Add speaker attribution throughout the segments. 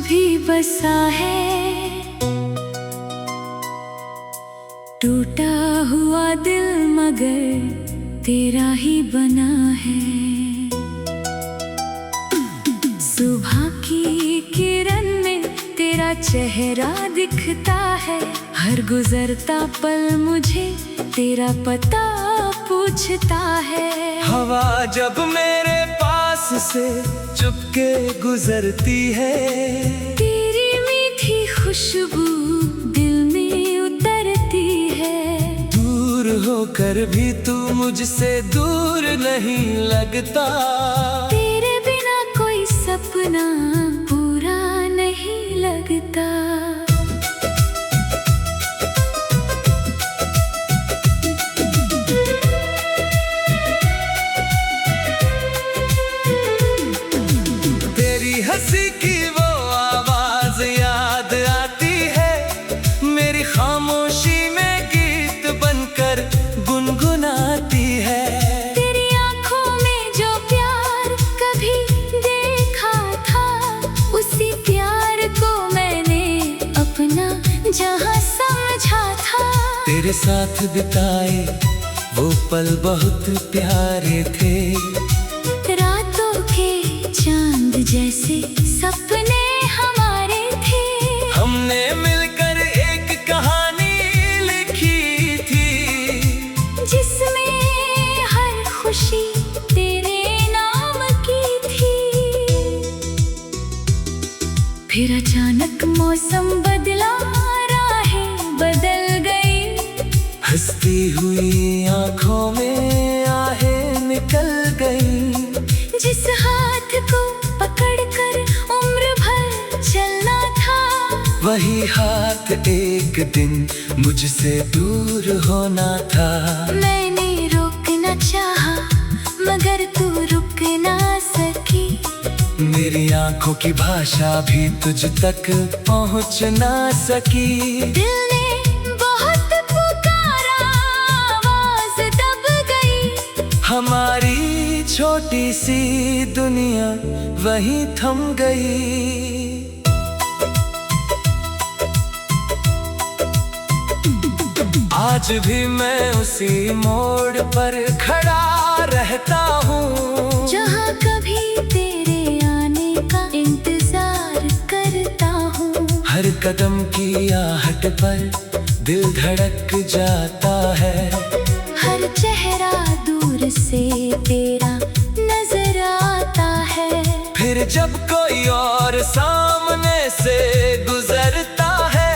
Speaker 1: भी बसा है। टूटा हुआ दिल मगर तेरा ही बना है। सुबह की किरण में तेरा चेहरा दिखता है। हर गुजरता पल मुझे तेरा पता पूछता है।
Speaker 2: हवा जब मेरे पास से चुपके गुजरती है,
Speaker 1: तेरी मीठी खुशबू दिल में उतरती है।
Speaker 2: दूर होकर भी तू मुझसे दूर नहीं लगता।
Speaker 1: तेरे बिना कोई सपना पूरा नहीं लगता।
Speaker 2: हंसी की वो आवाज याद आती है, मेरी खामोशी में गीत बनकर गुनगुनाती है।
Speaker 1: तेरी आंखों में जो प्यार कभी देखा था, उसी प्यार को मैंने अपना जहां समझा था।
Speaker 2: तेरे साथ बिताए वो पल बहुत प्यारे थे।
Speaker 1: रातों के चांद जैसे सपने हमारे थे।
Speaker 2: हमने मिलकर एक कहानी लिखी थी,
Speaker 1: जिसमें हर खुशी तेरे नाम की थी। फिर अचानक मौसम बदला, राहें बदल गई।
Speaker 2: हंसती हुई आंखों में आहें निकल गई।
Speaker 1: जिस हाथ को पकड़कर उम्र भर चलना था,
Speaker 2: वही हाथ एक दिन मुझसे दूर होना था।
Speaker 1: मैंने रोकना चाहा मगर तू रुक ना सकी।
Speaker 2: मेरी आंखों की भाषा भी तुझ तक पहुंच ना सकी।
Speaker 1: दिल ने बहुत पुकारा, आवाज दब गई।
Speaker 2: हमारी छोटी सी दुनिया वहीं थम गई। आज भी मैं उसी मोड़ पर खड़ा रहता हूँ,
Speaker 1: जहाँ कभी तेरे आने का इंतजार करता हूँ।
Speaker 2: हर कदम की आहट पर दिल धड़क जाता है।
Speaker 1: हर चेहरा दूर से तेरा नजर आता है।
Speaker 2: फिर जब कोई और सामने से गुजरता है,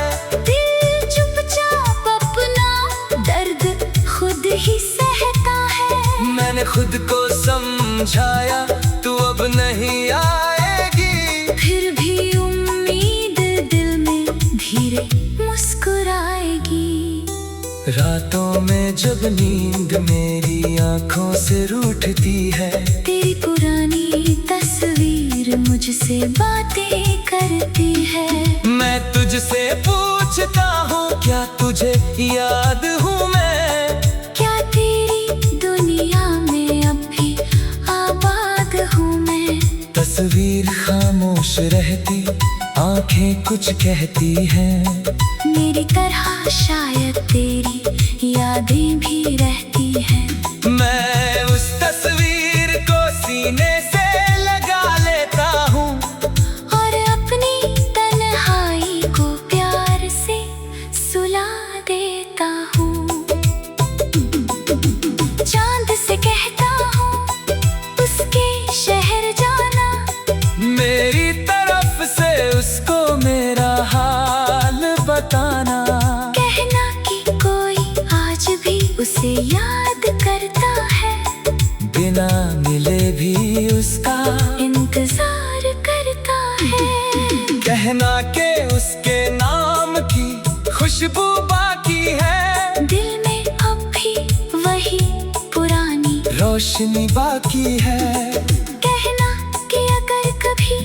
Speaker 1: दिल चुपचाप अपना दर्द खुद ही सहता है।
Speaker 2: मैंने खुद को समझाया तू अब नहीं आएगी।
Speaker 1: फिर भी उम्मीद दिल में धीरे मुस्कुराएगी।
Speaker 2: रातों में जब नींद मेरी आंखों से रूठती है,
Speaker 1: तेरी पुरानी तस्वीर मुझसे बातें करती है।
Speaker 2: मैं तुझसे पूछता हूँ क्या तुझे याद हूँ मैं?
Speaker 1: क्या तेरी दुनिया में अब भी आबाद हूँ मैं?
Speaker 2: तस्वीर खामोश रहती, आंखें कुछ कहती हैं।
Speaker 1: मेरी तरह शायद तेरी यादें भी रहती हैं।
Speaker 2: मैं उस तस्वीर को सीने से लगा लेता हूँ,
Speaker 1: और अपनी तन्हाई को प्यार से सुला देता हूँ। चांद से कहता हूँ उसके शहर जाना,
Speaker 2: मेरी तरफ से उसको मेरा हाल बताना।
Speaker 1: कहना कि कोई आज भी उसे याद करता है,
Speaker 2: बिना मिले भी उसका
Speaker 1: इंतजार करता है।
Speaker 2: कहना के उसके नाम की खुशबू बाकी है,
Speaker 1: दिल में अब भी वही पुरानी
Speaker 2: रोशनी बाकी है।
Speaker 1: कहना कि अगर कभी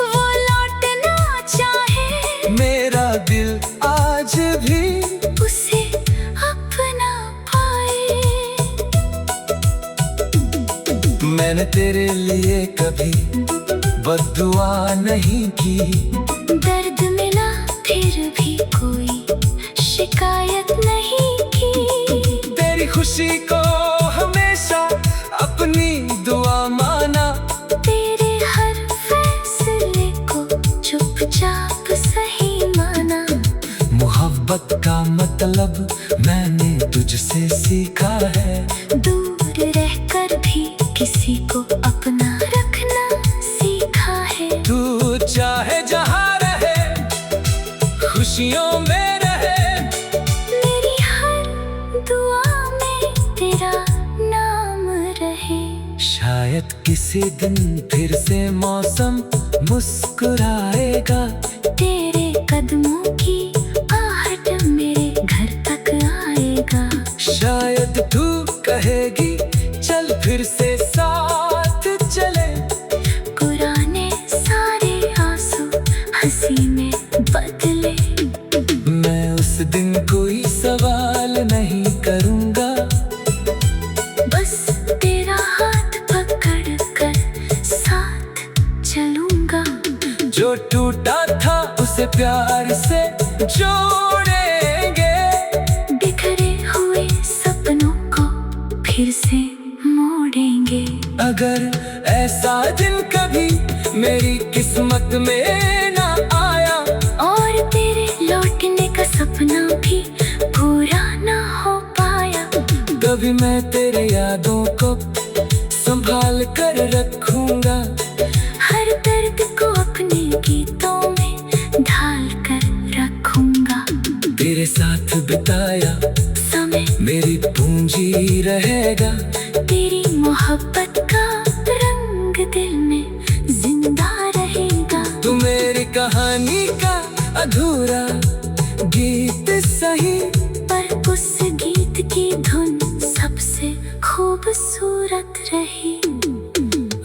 Speaker 1: वो लौटना चाहे,
Speaker 2: मेरा दिल आज भी
Speaker 1: उसे अपना पाए।
Speaker 2: मैंने तेरे लिए कभी बद्दुआ नहीं की,
Speaker 1: कोई शिकायत नहीं की।
Speaker 2: तेरी खुशी को हमेशा अपनी दुआ माना,
Speaker 1: तेरे हर फैसले को चुपचाप सही माना।
Speaker 2: मोहब्बत का मतलब मैंने तुझसे सीखा है,
Speaker 1: दूर रहकर भी किसी को अपना रखना सीखा है।
Speaker 2: तू चाहे जहाँ रहे खुशियों में रहे,
Speaker 1: मेरी हर दुआ में तेरा नाम रहे।
Speaker 2: शायद किसी दिन फिर से मौसम मुस्कुराएगा,
Speaker 1: तेरे कदमों की आहट मेरे घर तक आएगा।
Speaker 2: शायद तू कहेगी चल फिर से साथ चले,
Speaker 1: पुराने सारे आंसू हंसी में बदले।
Speaker 2: मैं उस दिन कोई सवाल नहीं करूँगा,
Speaker 1: बस तेरा हाथ पकड़ कर साथ चलूंगा।
Speaker 2: जो टूटा था उसे प्यार से जोड़ेंगे,
Speaker 1: बिखरे हुए सपनों को फिर से मोड़ेंगे।
Speaker 2: अगर ऐसा दिन कभी मेरी किस्मत में ना आया,
Speaker 1: और तेरे लौटने का सपना भी पूरा ना हो पाया,
Speaker 2: कभी मैं तेरे यादों को संभाल कर रखूंगा।
Speaker 1: हर दर्द को अपने गीतों में ढाल कर रखूंगा।
Speaker 2: तेरे साथ बिताया
Speaker 1: समय
Speaker 2: मेरी पूंजी रहेगा,
Speaker 1: तेरी मोहब्बत का रंग दिल में जिंदा रहेगा।
Speaker 2: तू मेरी कहानी का अधूरा गीत सही,
Speaker 1: पर उस गीत की धुन सबसे खूबसूरत रही।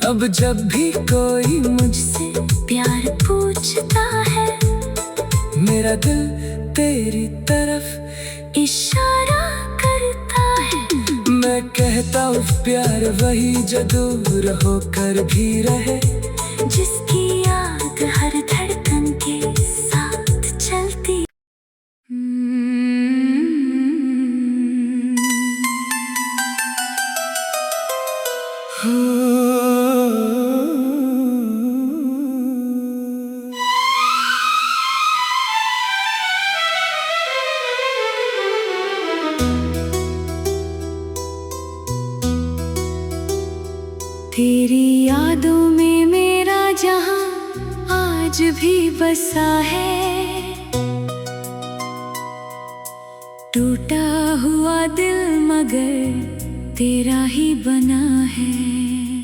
Speaker 2: अब जब भी कोई मुझसे
Speaker 1: प्यार पूछता है,
Speaker 2: मेरा दिल तेरी तरफ
Speaker 1: इशारा करता है।
Speaker 2: मैं कहता हूँ प्यार वही जो दूर होकर भी रहे,
Speaker 1: जिसकी याद हर धड़कन के साथ चलती। तेरी यादों में मेरा जहां आज भी बसा है, टूटा हुआ दिल मगर तेरा ही बना है।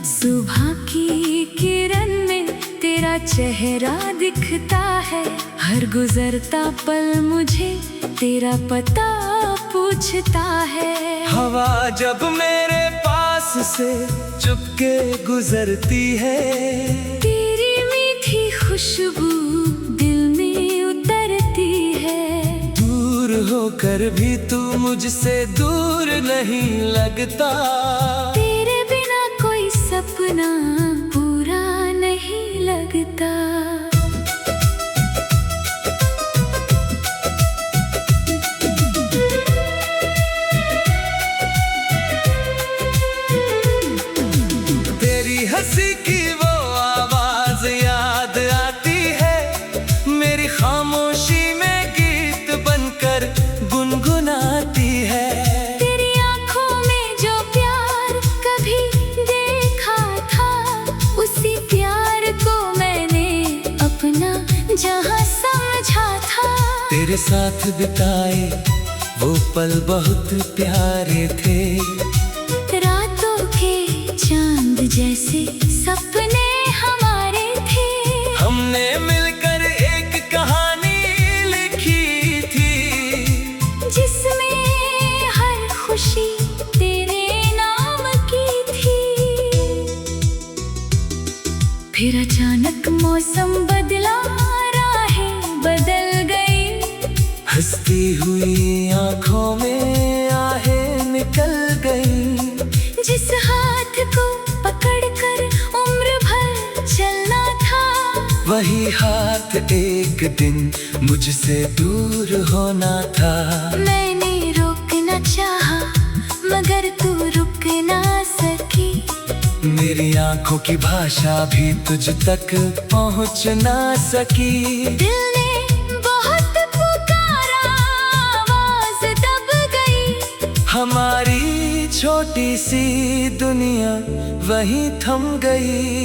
Speaker 1: सुबह की किरण में तेरा चेहरा दिखता है, हर गुजरता पल मुझे तेरा पता पूछता है।
Speaker 2: हवा जब मेरे पास से चुपके गुजरती है,
Speaker 1: तेरी मीठी खुशबू दिल में उतरती है।
Speaker 2: दूर होकर भी तू मुझसे दूर नहीं लगता,
Speaker 1: तेरे बिना कोई सपना पूरा नहीं लगता।
Speaker 2: हंसी की वो आवाज याद आती है, मेरी खामोशी में गीत बनकर गुनगुनाती है।
Speaker 1: तेरी आंखों में जो प्यार कभी देखा था, उसी प्यार को मैंने अपना जहां समझा था।
Speaker 2: तेरे साथ बिताए वो पल बहुत प्यारे थे,
Speaker 1: रातों के चांद जैसे सपने हमारे थे।
Speaker 2: हमने मिलकर एक कहानी लिखी थी,
Speaker 1: जिसमें हर खुशी तेरे नाम की थी। फिर अचानक मौसम बदला, राहें बदल गई,
Speaker 2: हंसती हुई आंखों में आहें निकल गई।
Speaker 1: जिस हाथ को पकड़कर उम्र भर चलना था,
Speaker 2: वही हाथ एक दिन मुझसे दूर होना था।
Speaker 1: मैंने रोकना चाहा मगर तू रुक ना सकी।
Speaker 2: मेरी आंखों की भाषा भी तुझ तक पहुंच ना सकी।
Speaker 1: दिल ने बहुत पुकारा, आवाज दब गई।
Speaker 2: हमारी छोटी सी दुनिया वहीं थम गई।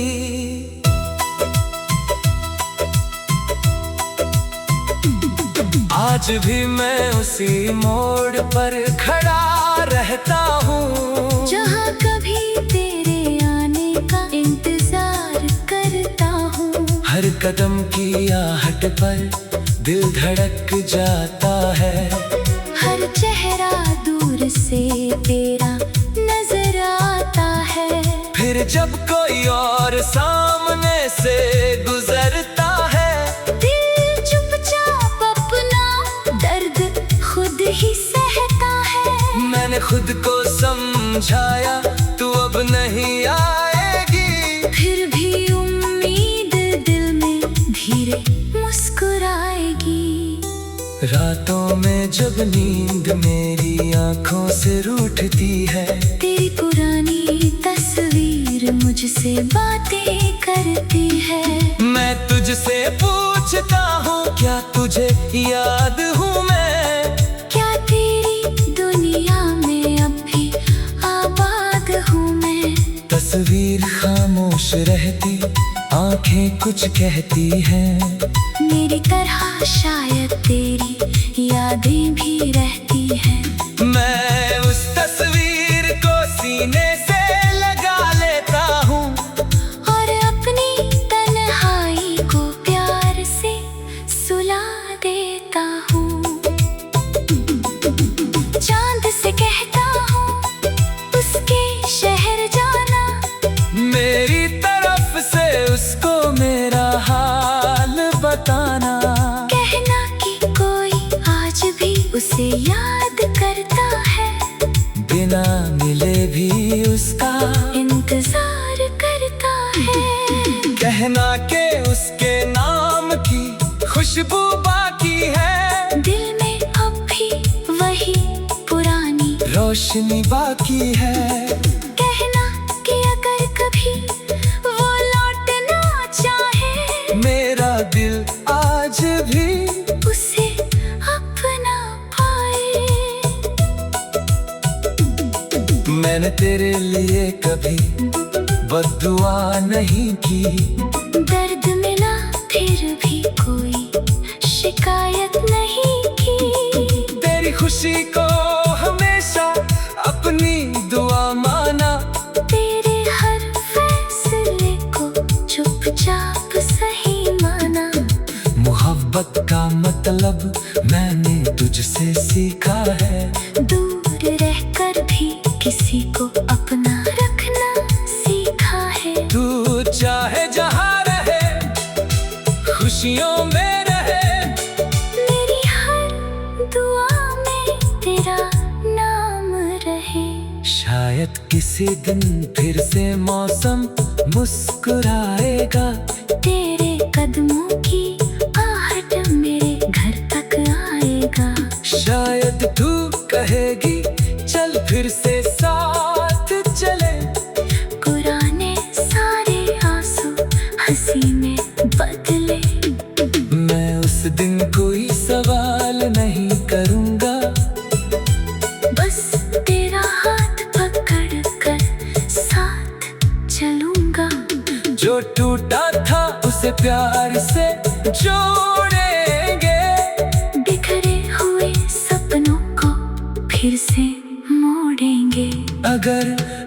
Speaker 2: आज भी मैं उसी मोड़ पर खड़ा रहता हूँ,
Speaker 1: जहाँ कभी तेरे आने का इंतजार करता हूँ।
Speaker 2: हर कदम की आहट पर दिल धड़क जाता है।
Speaker 1: हर चेहरा दूर से तेरा नजर आता है।
Speaker 2: फिर जब कोई और सामने से गुजरता है,
Speaker 1: दिल चुपचाप अपना दर्द खुद ही सहता है।
Speaker 2: मैंने खुद को समझाया तू अब नहीं आएगी।
Speaker 1: फिर भी उम्मीद दिल में धीरे मुस्कुराएगी।
Speaker 2: रातों में जब नींद मेरी आंखों से रूठती है,
Speaker 1: तेरी पुरानी तस्वीर मुझसे बातें करती है।
Speaker 2: मैं तुझसे पूछता हूँ क्या तुझे याद हूँ मैं?
Speaker 1: क्या तेरी दुनिया में अब भी आबाद हूँ मैं?
Speaker 2: तस्वीर खामोश रहती, आंखें कुछ कहती हैं।
Speaker 1: मेरी तरह शायद तेरी यादें भी रहती हैं।
Speaker 2: मैं उस तस्वीर को सीने से लगा लेता हूँ
Speaker 1: और अपनी तन्हाई को प्यार से सुला देता हूँ। चांद से कहता हूँ उसके शहर जाना।
Speaker 2: मेरी तरफ से उसको मेरा हाल बताना।
Speaker 1: कहना कि कोई आज भी उसे याद करता है।
Speaker 2: बिना मिले भी उसका
Speaker 1: इंतजार करता है।
Speaker 2: कहना के उसके नाम की खुशबू बाकी है।
Speaker 1: दिल में अब भी वही पुरानी
Speaker 2: रोशनी बाकी है।
Speaker 1: कहना कि अगर कभी वो लौटना चाहे,
Speaker 2: मेरा दिल आज भी
Speaker 1: उसे अपना पाए।
Speaker 2: मैंने तेरे लिए कभी बद्दुआ नहीं की।
Speaker 1: दर्द मिला फिर भी कोई शिकायत नहीं की।
Speaker 2: तेरी खुशी को हमेशा अपनी दुआ माना।
Speaker 1: तेरे हर फैसले को चुपचाप सही माना।
Speaker 2: मोहब्बत का मतलब मैंने तुझसे सीखा है।
Speaker 1: दूर रहकर भी किसी को अपना रखना सीखा है।
Speaker 2: तू चाहे जहाँ रहे, खुशियों में रहे।
Speaker 1: मेरी हर दुआ में तेरा नाम रहे।
Speaker 2: शायद किसी दिन फिर से मौसम मुस्कुराएगा।
Speaker 1: तेरे कदमों की आहट मेरे घर तक आएगा।
Speaker 2: शायद तू कहेगी चल फिर से साथ चले।
Speaker 1: पुराने सारे आंसू हंसी में बदले।
Speaker 2: मैं उस दिन कोई सवाल नहीं करूँगा,
Speaker 1: बस तेरा हाथ पकड़ कर साथ चलूंगा।
Speaker 2: जो टूटा था उसे प्यार से जोड़ेंगे।
Speaker 1: बिखरे हुए सपनों को फिर से मोड़ेंगे।
Speaker 2: अगर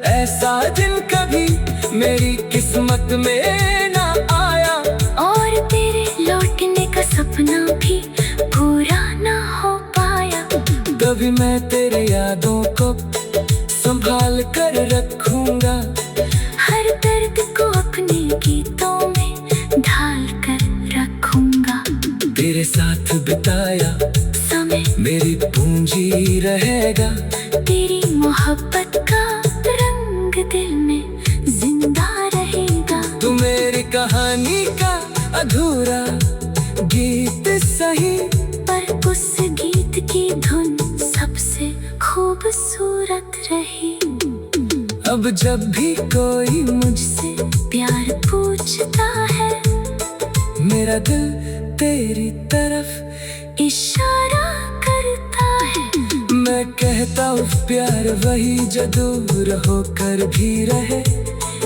Speaker 2: ऐसा दिन कभी मेरी किस्मत में ना आया,
Speaker 1: और तेरे लौटने का सपना भी पूरा ना हो पाया,
Speaker 2: कभी मैं तेरे यादों को संभाल कर रखूंगा।
Speaker 1: हर दर्द को अपने गीतों में ढाल कर रखूंगा।
Speaker 2: तेरे साथ बिताया
Speaker 1: समय
Speaker 2: मेरी पूंजी रहेगा।
Speaker 1: तेरी मोहब्बत का रंग दिल में जिंदा रहेगा।
Speaker 2: तू मेरी कहानी का अधूरा गीत सही,
Speaker 1: पर उस गीत की धुन सबसे खूबसूरत रही।
Speaker 2: अब जब भी कोई मुझसे
Speaker 1: प्यार पूछता है,
Speaker 2: मेरा दिल तेरी तरफ
Speaker 1: इशारा करता है।
Speaker 2: मैं कहता हूँ प्यार वही जो दूर होकर भी रहे,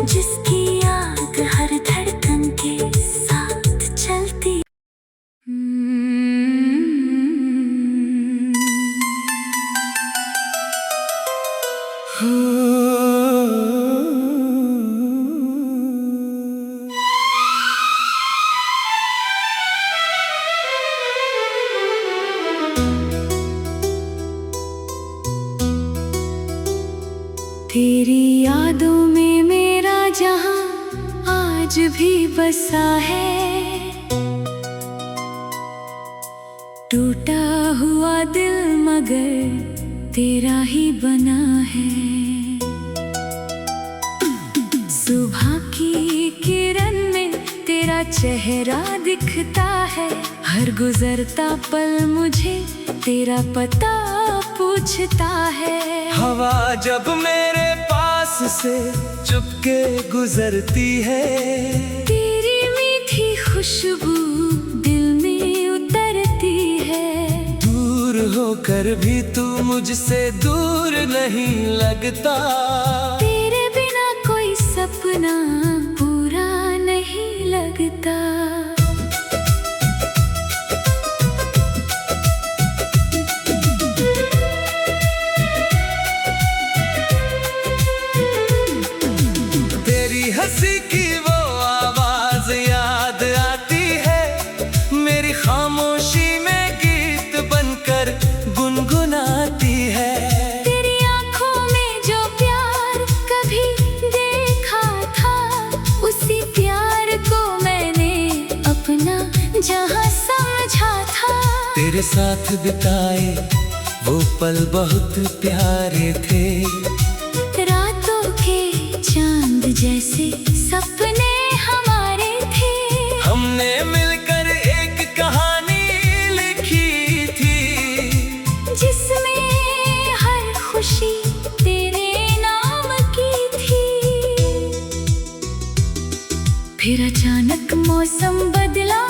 Speaker 1: जिसकी याद हर धड़कन के साथ चलती। तेरी यादों में मेरा जहां आज भी बसा है, टूटा हुआ दिल मगर तेरा ही बना है। सुबह की किरण में तेरा चेहरा दिखता है, हर गुजरता पल मुझे तेरा पता पूछता है।
Speaker 2: हवा जब मेरे पास से चुपके गुजरती है,
Speaker 1: तेरी मीठी खुशबू दिल में उतरती है।
Speaker 2: दूर होकर भी तू मुझसे दूर नहीं लगता,
Speaker 1: तेरे बिना कोई सपना पूरा नहीं लगता।
Speaker 2: हंसी की वो आवाज याद आती है, मेरी खामोशी में गीत बनकर गुनगुनाती है।
Speaker 1: तेरी आंखों में जो प्यार कभी देखा था, उसी प्यार को मैंने अपना जहां समझा था।
Speaker 2: तेरे साथ बिताए वो पल बहुत प्यारे थे,
Speaker 1: रातों के चांद जैसे सपने हमारे थे।
Speaker 2: हमने मिलकर एक कहानी लिखी थी,
Speaker 1: जिसमें हर खुशी तेरे नाम की थी। फिर अचानक मौसम बदला,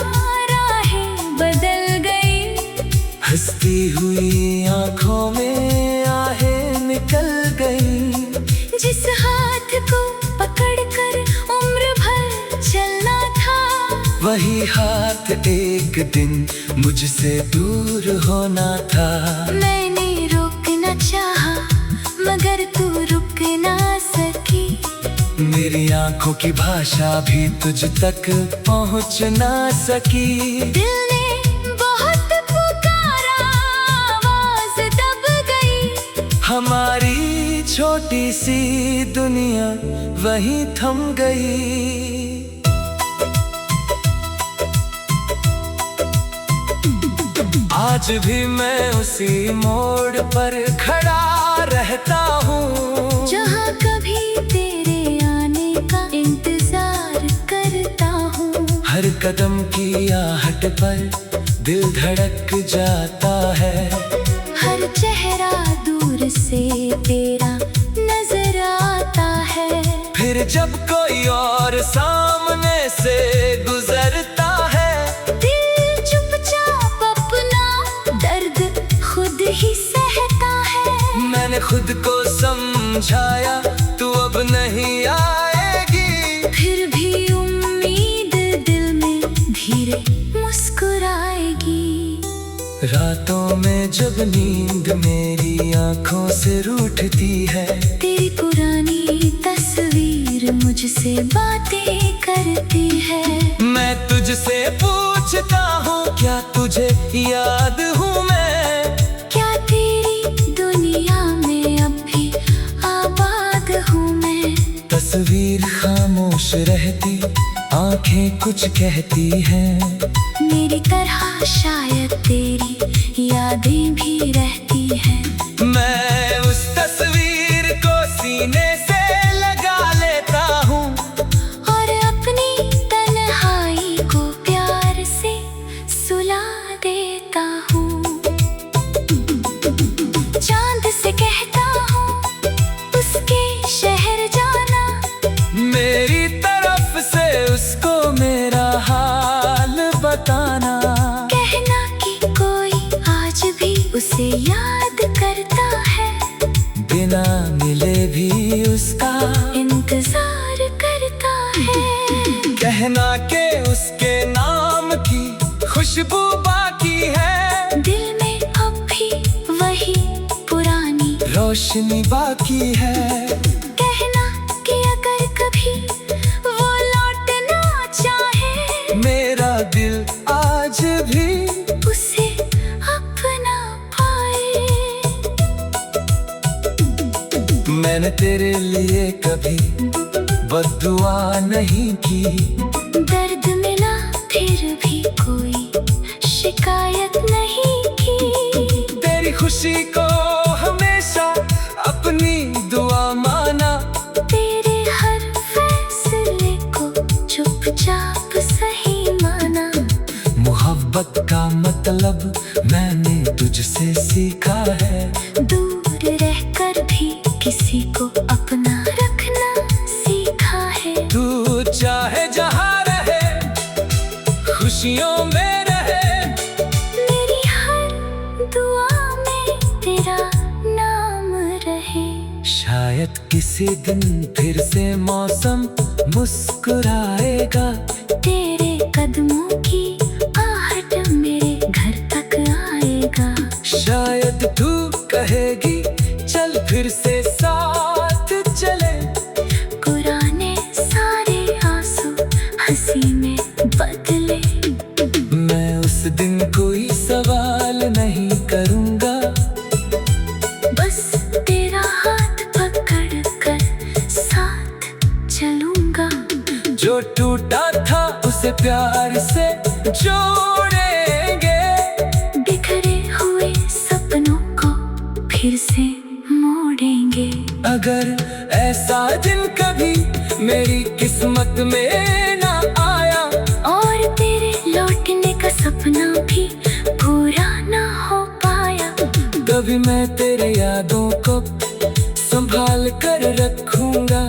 Speaker 1: राहें बदल गई,
Speaker 2: हंसती हुई आंखों में आहें निकल गई।
Speaker 1: जिस हाथ को पकड़कर उम्र भर चलना था,
Speaker 2: वही हाथ एक दिन मुझसे दूर होना था।
Speaker 1: मैंने रोकना चाहा मगर तू रुक ना सकी।
Speaker 2: मेरी आंखों की भाषा भी तुझ तक पहुंच ना सकी।
Speaker 1: दिल ने बहुत पुकारा, आवाज दब गई।
Speaker 2: हमारी छोटी सी दुनिया वहीं थम गई। आज भी मैं उसी मोड़ पर खड़ा रहता हूँ,
Speaker 1: जहाँ कभी तेरे आने का इंतजार करता हूँ।
Speaker 2: हर कदम की आहट पर दिल धड़क जाता है,
Speaker 1: हर चेहरा दूर से तेरा नजर आता है।
Speaker 2: फिर जब कोई और सामने से गुजरता है,
Speaker 1: दिल चुपचाप अपना दर्द खुद ही सहता है।
Speaker 2: मैंने खुद को समझाया तू अब नहीं आएगी,
Speaker 1: फिर भी उम्मीद दिल में धीरे मुस्कुराएगी।
Speaker 2: रातों में जब नींद मेरी आंखों से रूठती है,
Speaker 1: तेरी पुरानी तस्वीर मुझसे बातें करती है।
Speaker 2: मैं तुझसे पूछता हूँ क्या तुझे याद हूँ मैं,
Speaker 1: क्या तेरी दुनिया में अब भी आबाद हूँ मैं।
Speaker 2: तस्वीर खामोश रहती, आंखें कुछ कहती हैं,
Speaker 1: मेरी तरह शायद तेरी यादें भी रहती हैं।
Speaker 2: मैं उस तस्वीर को सीने से लगा लेता हूँ,
Speaker 1: और अपनी तन्हाई को प्यार से उसे याद करता है,
Speaker 2: बिना मिले भी उसका
Speaker 1: इंतजार करता है।
Speaker 2: कहना के उसके नाम की खुशबू बाकी है,
Speaker 1: दिल में अब भी वही पुरानी
Speaker 2: रोशनी बाकी है।
Speaker 1: कहना कि अगर कभी वो लौटना चाहे,
Speaker 2: मेरा दिल आज भी
Speaker 1: उसे अपना पाए।
Speaker 2: मैंने तेरे लिए कभी बद्दुआ नहीं की,
Speaker 1: दर्द मिला फिर भी कोई शिकायत नहीं की।
Speaker 2: तेरी खुशी को हमेशा अपनी दुआ माना,
Speaker 1: तेरे हर फैसले को चुपचाप सही माना।
Speaker 2: मोहब्बत का मतलब मैंने तुझसे सीखा है,
Speaker 1: दूर रहकर भी किसी को अपना रखना सीखा है।
Speaker 2: तू चाहे जहाँ रहे, खुशियों में रहे,
Speaker 1: मेरी हर दुआ में तेरा नाम रहे।
Speaker 2: शायद किसी दिन फिर से मौसम मुस्कुराएगा,
Speaker 1: तेरे कदमों की आहट मेरे घर तक आएगा।
Speaker 2: शायद तू कहेगी चल फिर से साथ चले,
Speaker 1: पुराने सारे आंसू हंसी में बदले।
Speaker 2: मैं उस दिन कोई सवाल नहीं करूँगा,
Speaker 1: बस तेरा हाथ पकड़ कर साथ चलूंगा।
Speaker 2: जो टूटा था उसे प्यार से जोड़ेंगे,
Speaker 1: बिखरे हुए सपनों को फिर से मोड़ेंगे।
Speaker 2: अगर ऐसा दिन कभी मेरी किस्मत में ना आया,
Speaker 1: और तेरे लौटने का सपना भी पूरा ना हो पाया,
Speaker 2: तभी मैं तेरे यादों को संभाल कर रखूंगा।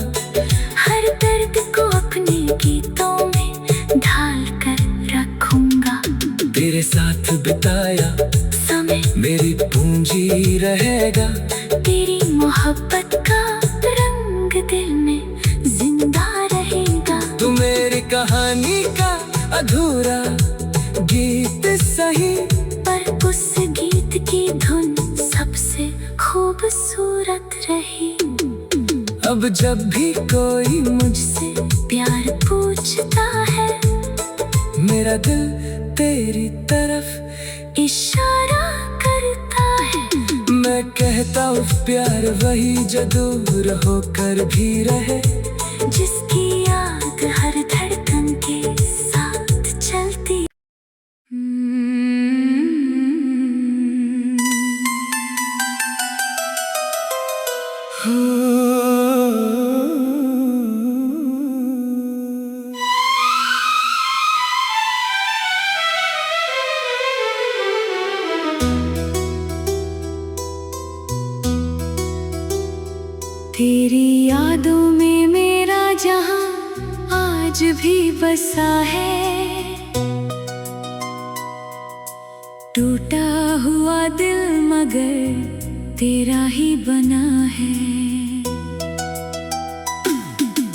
Speaker 1: हर दर्द को अपने गीतों में ढाल कर रखूंगा।
Speaker 2: तेरे साथ बिताया
Speaker 1: समय
Speaker 2: मेरी पूंजी रहेगा,
Speaker 1: तेरी मोहब्बत का रंग दिल में जिंदा रहेगा।
Speaker 2: तू मेरी कहानी का अधूरा गीत सही,
Speaker 1: पर उस गीत की धुन सबसे खूबसूरत रही।
Speaker 2: अब जब भी कोई मुझसे
Speaker 1: प्यार पूछता है,
Speaker 2: मेरा दिल तेरी तरफ
Speaker 1: इशारा करता है।
Speaker 2: मैं कहता हूँ प्यार वही जो दूर होकर भी रहे,
Speaker 1: जिसकी याद हर धड़कन के साथ चलती। तेरी यादों में मेरा जहां आज भी बसा है, टूटा हुआ दिल मगर तेरा ही बना है।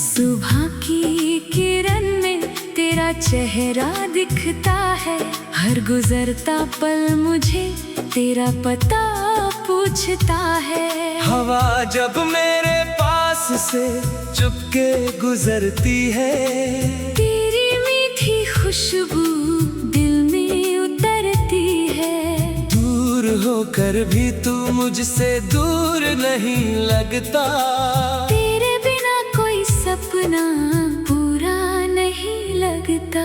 Speaker 1: सुबह की किरण में तेरा चेहरा दिखता है, हर गुजरता पल मुझे तेरा पता पूछता है।
Speaker 2: हवा जब मेरे पास से चुपके गुजरती है,
Speaker 1: तेरी मीठी खुशबू दिल में उतरती है।
Speaker 2: दूर होकर भी तू मुझसे दूर नहीं लगता,
Speaker 1: तेरे बिना कोई सपना पूरा नहीं लगता।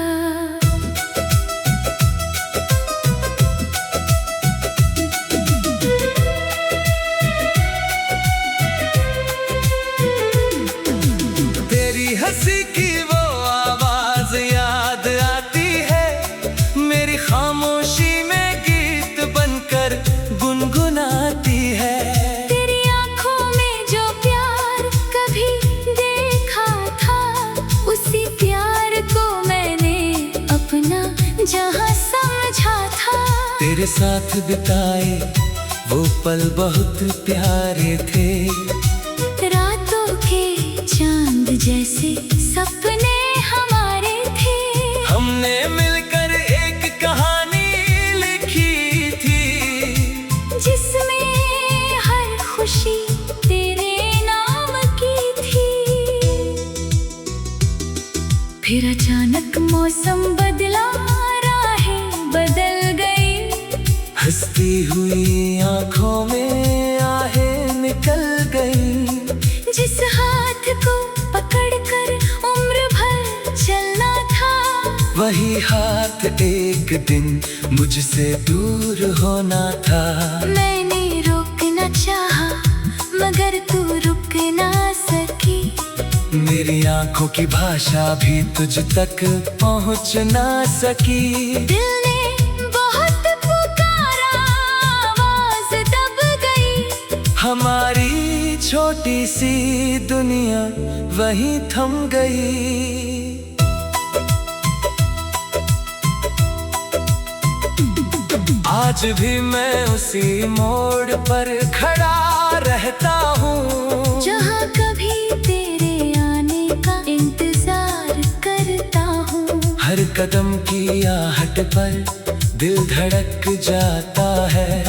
Speaker 2: हंसी की वो आवाज याद आती है, मेरी खामोशी में गीत बनकर गुनगुनाती है।
Speaker 1: तेरी आंखों में जो प्यार कभी देखा था, उसी प्यार को मैंने अपना जहां समझा था।
Speaker 2: तेरे साथ बिताए वो पल बहुत प्यारे थे।
Speaker 1: रातों के चांद जैसे सपने हमारे थे।
Speaker 2: हमने मिलकर एक कहानी लिखी थी,
Speaker 1: जिसमें हर खुशी तेरे नाम की थी। फिर अचानक मौसम बदला, राहें बदल गई।
Speaker 2: हंसती हुई आंखों में आहें निकल गई।
Speaker 1: जिस हाथ को पकड़कर उम्र भर चलना था,
Speaker 2: वही हाथ एक दिन मुझसे दूर होना था।
Speaker 1: मैंने रोकना चाहा मगर तू रुक ना सकी।
Speaker 2: मेरी आंखों की भाषा भी तुझ तक पहुंच ना सकी।
Speaker 1: दिल ने बहुत पुकारा, आवाज दब गई।
Speaker 2: हमारी छोटी सी दुनिया वहीं थम गई। आज भी मैं उसी मोड़ पर खड़ा रहता हूँ,
Speaker 1: जहाँ कभी तेरे आने का इंतजार करता हूँ।
Speaker 2: हर कदम की आहट पर दिल धड़क जाता है।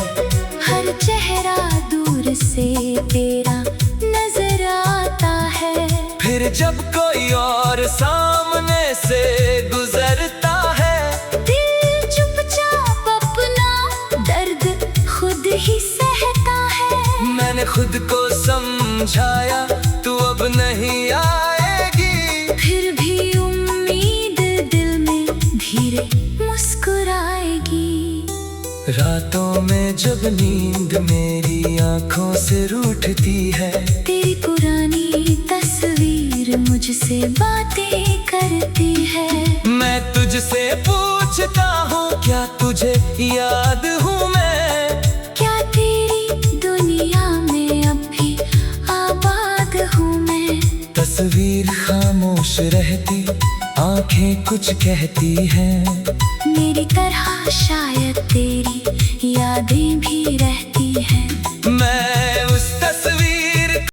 Speaker 1: हर चेहरा दूर से तेरा नजर आता है।
Speaker 2: फिर जब कोई और सामने से गुजरता है,
Speaker 1: दिल चुपचाप अपना दर्द खुद ही सहता है।
Speaker 2: मैंने खुद को समझाया तू अब नहीं आएगी।
Speaker 1: फिर भी उम्मीद दिल में धीरे मुस्कुराएगी।
Speaker 2: रातों में जब नींद मेरी आंखों से रूठती है,
Speaker 1: तेरी पुरानी तस्वीर मुझसे बातें करती है।
Speaker 2: मैं तुझसे पूछता हूँ क्या तुझे याद हूँ मैं?
Speaker 1: क्या तेरी दुनिया में अब भी आबाद हूँ मैं?
Speaker 2: तस्वीर खामोश रहती, आंखें कुछ कहती हैं।
Speaker 1: मेरी तरह शायद तेरी यादें